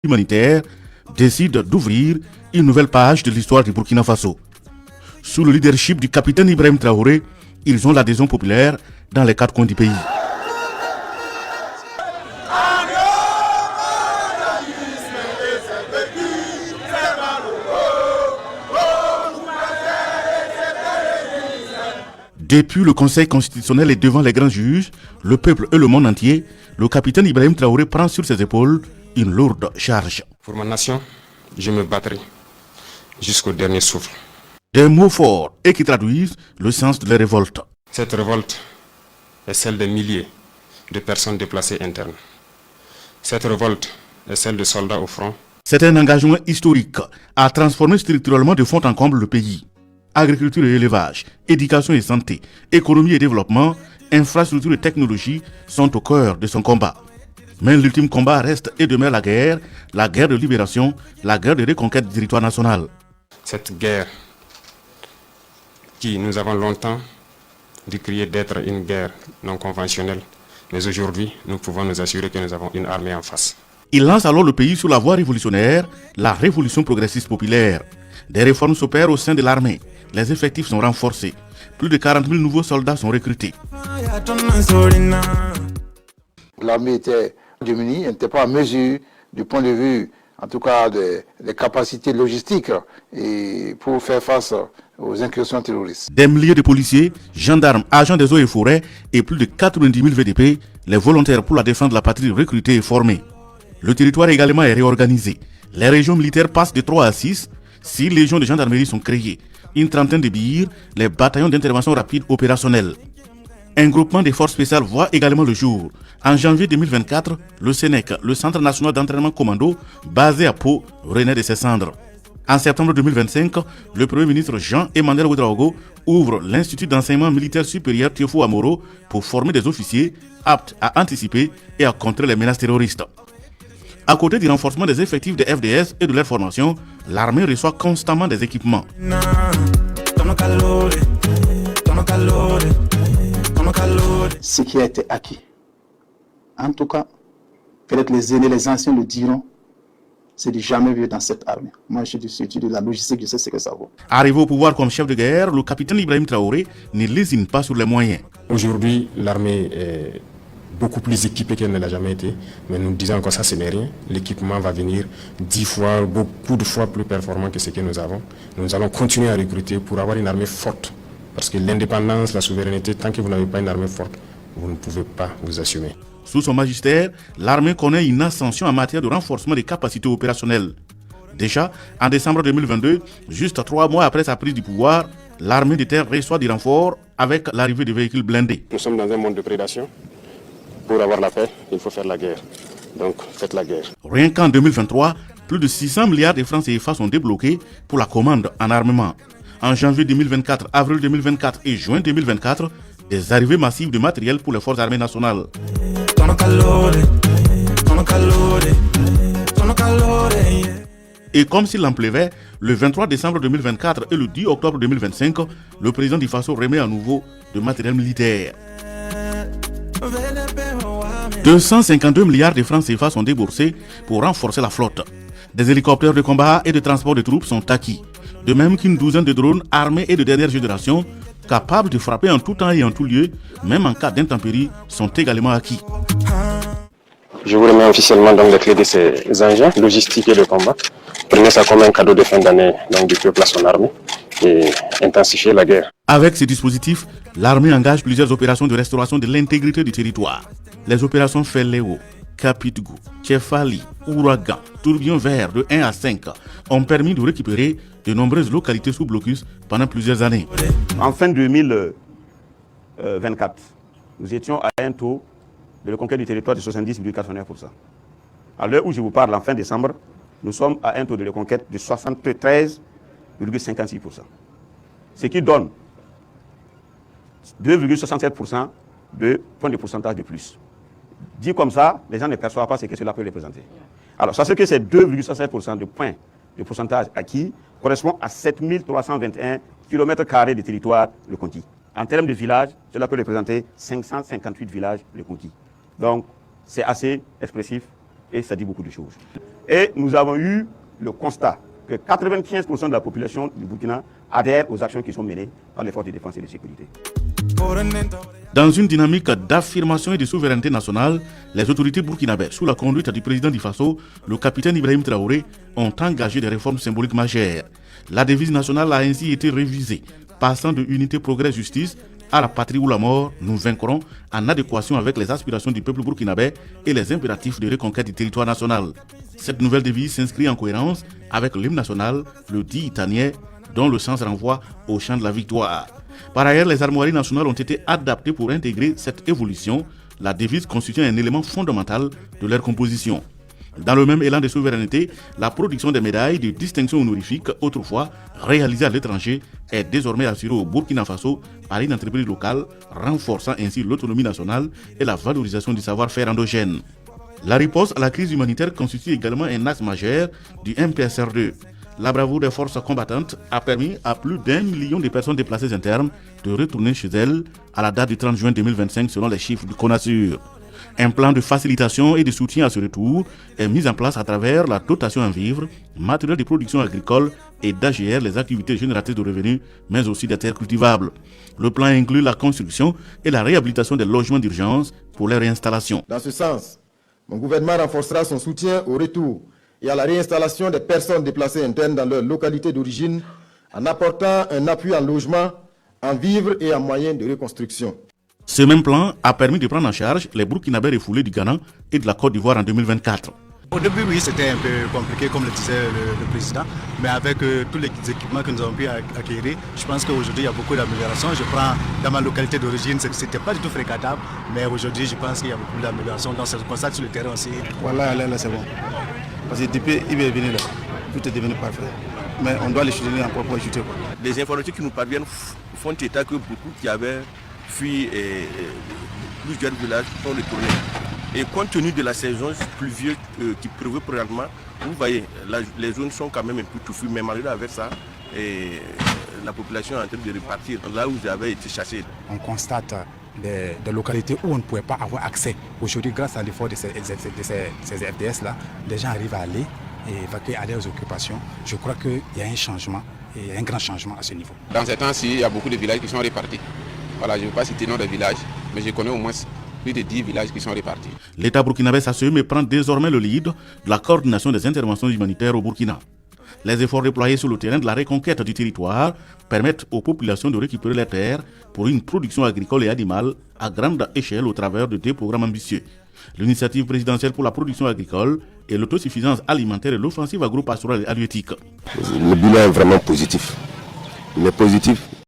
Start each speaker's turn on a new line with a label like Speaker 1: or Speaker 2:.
Speaker 1: humanitaire, décide d'ouvrir une nouvelle page de l'histoire du Burkina Faso. Sous le leadership du capitaine Ibrahim Traoré, ils ont l'adhésion populaire dans les 4 coins du pays. Depuis le Conseil constitutionnel et devant les grands juges, le peuple et le monde entier, le capitaine Ibrahim Traoré prend sur ses épaules une lourde charge.
Speaker 2: Pour ma nation, je me battrai jusqu'au dernier souffle.
Speaker 1: Des mots forts et qui traduisent le sens de la révolte.
Speaker 2: Cette révolte est celle des milliers de personnes déplacées internes. Cette révolte est celle de soldats au front.
Speaker 1: C'est un engagement historique à transformer structurellement de fond en comble le pays. Agriculture et élevage, éducation et santé, économie et développement, infrastructure et technologie sont au cœur de son combat. Mais l'ultime combat reste et demeure la guerre de libération, la guerre de reconquête du territoire national.
Speaker 2: Cette guerre qui nous avons longtemps décrié d'être une guerre non conventionnelle, mais aujourd'hui nous pouvons nous assurer que nous avons une armée en face.
Speaker 1: Il lance alors le pays sur la voie révolutionnaire, la révolution progressiste populaire. Des réformes s'opèrent au sein de l'armée. Les effectifs sont renforcés. Plus de 40 000 nouveaux soldats sont recrutés.
Speaker 3: L'armée était démunie, elle n'était pas à mesure du point de vue, en tout cas, des capacités logistiques et pour faire face aux incursions terroristes.
Speaker 1: Des milliers de policiers, gendarmes, agents des eaux et forêts et plus de 90 000 VDP, les volontaires pour la défense de la patrie recrutés et formés. Le territoire également est réorganisé. Les régions militaires passent de 3 à 6. 6 légions de gendarmerie sont créées. Une trentaine de BIR, les bataillons d'intervention rapide opérationnels. Un groupement des forces spéciales voit également le jour. En janvier 2024, le SENEC, le Centre national d'entraînement commando, basé à Pau, renaît de ses cendres. En septembre 2025, le Premier ministre Jean-Emmanuel Ouedraogo ouvre l'Institut d'enseignement militaire supérieur Teofo Amoro pour former des officiers aptes à anticiper et à contrer les menaces terroristes. À côté du renforcement des effectifs des FDS et de leur formation, l'armée reçoit constamment des équipements.
Speaker 4: Ce qui a été acquis, en tout cas, peut-être les aînés, les anciens le diront, c'est du jamais vu dans cette armée. Moi, je suis de la logistique, je sais ce que ça vaut.
Speaker 1: Arrivé au pouvoir comme chef de guerre, le capitaine Ibrahim Traoré ne lésine pas sur les moyens.
Speaker 2: Aujourd'hui, l'armée est beaucoup plus équipée qu'elle ne l'a jamais été, mais nous disons encore ça, ce n'est rien. L'équipement va venir 10 fois, beaucoup de fois plus performant que ce que nous avons. Nous allons continuer à recruter pour avoir une armée forte. Parce que l'indépendance, la souveraineté, tant que vous n'avez pas une armée forte, vous ne pouvez pas vous assumer.
Speaker 1: Sous son magistère, l'armée connaît une ascension en matière de renforcement des capacités opérationnelles. Déjà, en décembre 2022, juste 3 mois après sa prise du pouvoir, l'armée de terre reçoit des renforts avec l'arrivée de véhicules blindés.
Speaker 2: Nous sommes dans un monde de prédation. Pour avoir la paix, il faut faire la guerre. Donc, faites la guerre.
Speaker 1: Rien qu'en 2023, plus de 600 milliards de francs CFA sont débloqués pour la commande en armement. En janvier 2024, avril 2024 et juin 2024, des arrivées massives de matériel pour les forces armées nationales. Et comme s'il en pleuvait, le 23 décembre 2024 et le 10 octobre 2025, le président du Faso remet à nouveau de matériel militaire. 252 milliards de francs CFA sont déboursés pour renforcer la flotte. Des hélicoptères de combat et de transport de troupes sont acquis. De même qu'une douzaine de drones armés et de dernière génération, capables de frapper en tout temps et en tout lieu, même en cas d'intempéries, sont également acquis.
Speaker 2: Je vous remets officiellement donc les clés de ces engins logistiques et de combat. Prenez ça comme un cadeau de fin d'année du peuple à son armée et intensifier la guerre.
Speaker 1: Avec ces dispositifs, l'armée engage plusieurs opérations de restauration de l'intégrité du territoire. Les opérations Feléo, Kapitgou, Tchefali, Ouragan, Tourbillon Vert de 1 à 5 ont permis de récupérer de nombreuses localités sous blocus pendant plusieurs années.
Speaker 5: En fin 2024, nous étions à un taux de reconquête du territoire de 70,89%. À l'heure où je vous parle, en fin décembre, nous sommes à un taux de reconquête de 73,56%. Ce qui donne 2,67% de points de pourcentage de plus. Dit comme ça, les gens ne perçoivent pas ce que cela peut représenter. Alors, sachez que ces 2,67% de points de pourcentage acquis correspond à 7321 km² de territoire reconquis. En termes de villages, cela peut représenter 558 villages reconquis. Donc, c'est assez expressif et ça dit beaucoup de choses. Et nous avons eu le constat que 95% de la population du Burkina adhère aux actions qui sont menées par les forces de défense et de sécurité.
Speaker 1: Dans une dynamique d'affirmation et de souveraineté nationale, les autorités burkinabées, sous la conduite du président du Faso, le capitaine Ibrahim Traoré, ont engagé des réformes symboliques majeures. La devise nationale a ainsi été révisée, passant de unité, progrès, justice à la patrie ou la mort, nous vaincrons, en adéquation avec les aspirations du peuple burkinabé et les impératifs de reconquête du territoire national. Cette nouvelle devise s'inscrit en cohérence avec l'hymne national, le dit italien, dont le sens renvoie au chant de la victoire. Par ailleurs, les armoiries nationales ont été adaptées pour intégrer cette évolution. La devise constitue un élément fondamental de leur composition. Dans le même élan de souveraineté, la production des médailles de distinction honorifique, autrefois réalisées à l'étranger, est désormais assurée au Burkina Faso par une entreprise locale, renforçant ainsi l'autonomie nationale et la valorisation du savoir-faire endogène. La riposte à la crise humanitaire constitue également un axe majeur du MPSR2. La bravoure des forces combattantes a permis à plus d'1 million de personnes déplacées internes de retourner chez elles à la date du 30 juin 2025 selon les chiffres du CONASUR. Un plan de facilitation et de soutien à ce retour est mis en place à travers la dotation en vivres, matériel de production agricole et d'AGR, les activités génératrices de revenus, mais aussi des terres cultivables. Le plan inclut la construction et la réhabilitation des logements d'urgence pour les réinstallations.
Speaker 6: Dans ce sens, mon gouvernement renforcera son soutien au retour et à la réinstallation des personnes déplacées internes dans leur localité d'origine en apportant un appui en logement, en vivres et en moyens de reconstruction.
Speaker 1: Ce même plan a permis de prendre en charge les Burkinabés refoulés du Ghana et de la Côte d'Ivoire en 2024.
Speaker 7: Au début, oui, c'était un peu compliqué, comme le disait le président, mais avec tous les équipements que nous avons pu acquérir, je pense qu'aujourd'hui, il y a beaucoup d'améliorations. Je prends dans ma localité d'origine, ce n'était pas du tout fréquentable, mais aujourd'hui, je pense qu'il y a beaucoup d'améliorations. Donc, c'est pour ça que sur le terrain aussi.
Speaker 8: Voilà, là, c'est bon. Parce que depuis il est venu là, tout est devenu parfait. Mais on doit les chuter encore pour chuter.
Speaker 9: Les informations qui nous parviennent font état que beaucoup qui avaient fui plusieurs villages sont retournés. Et compte tenu de la saison pluvieuse qui prévaut présentement, vous voyez, les zones sont quand même un peu touffues, mais malgré avec ça, la population est en train de repartir là où ils avaient été chassés.
Speaker 10: On constate des localités où on ne pouvait pas avoir accès. Aujourd'hui, grâce à l'effort de ces FDS-là, les gens arrivent à aller et évacuer, aller aux occupations. Je crois qu'il y a un changement, et un grand changement à ce niveau.
Speaker 11: Dans ces temps-ci, il y a beaucoup de villages qui sont répartis. Voilà, je ne vais pas citer le nom des villages, mais je connais au moins plus de 10 villages qui sont répartis.
Speaker 1: L'État burkinabé s'assume et prend désormais le lead de la coordination des interventions humanitaires au Burkina. Les efforts déployés sur le terrain de la reconquête du territoire permettent aux populations de récupérer les terres pour une production agricole et animale à grande échelle au travers de 2 programmes ambitieux. L'initiative présidentielle pour la production agricole et l'autosuffisance alimentaire et l'offensive agro-pastorale et halieutique.
Speaker 12: Le bilan est vraiment positif. Il est positif